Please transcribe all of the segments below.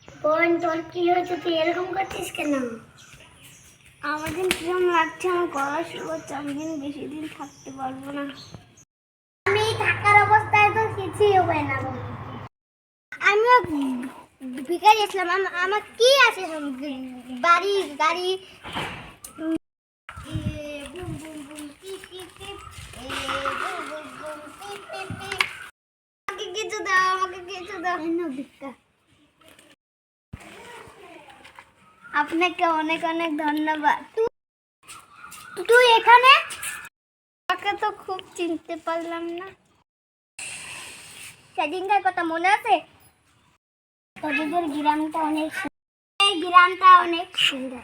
বোন, তোর কি হয়েছে? তুই এরকম করছিস কেন? আমার দিন কিরম লাগছে, আমার গলা শুকাচ্ছে, আমি দিন বেশি দিন থাকতে পারবো না। আমি থাকার অবস্থায় তো কিছুই হবে না। আমিও ভিখারি আসলাম, আমার কি আছে? বাড়ি গাড়ি বুম বুম বুম টিপ টিপ টিপ বুম বুম বুম টিপ টিপ টিপ। আমাকে কিছু দাও, আমাকে কিছু দাও। ভিক্ষা। আপনাকে অনেক অনেক ধন্যবাদ। তুই এখানে? আমাকে তো খুব চিনতে পারলাম না। সেদিনকার কথা মনে আছে? তোদের গ্রামটা অনেক এই গ্রামটা অনেক সুন্দর।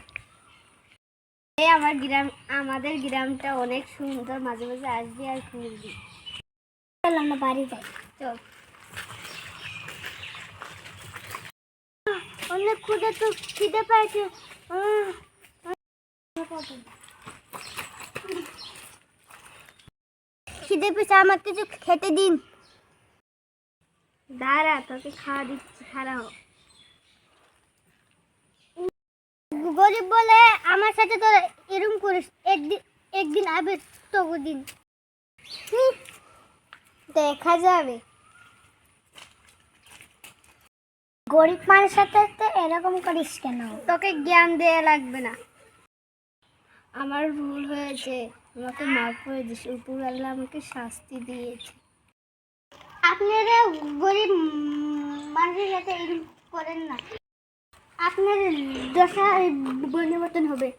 আমাদের গ্রামটা অনেক সুন্দর। মাঝে মাঝে আসবি আর ঘুরবি। চল আমরা বাড়ি যাই। চল। অনেক ক্ষুধা, তো খিদে পাইছে। খিদে পেয়েছে, আমার কিছু খেতে দিন। দাঁড়া, তোকে খাওয়া দিচ্ছি, খারাপ। গরিব বলে আমার সাথে তো এরকম করিস। একদিন একদিন আবে তবু দিন দেখা যাবে। গরিব মানুষের সাথে তো এরকম করিস কেন? তোকে জ্ঞান দেয়া লাগবে না। আমার ভুল হয়েছে, আমাকে মাফ করে দিস। উপরওয়ালা আমাকে শাস্তি দিয়েছে। আপনারা গরিব মানুষের সাথে এরকম করেন না, আপনার দশা বনের মতন হবে।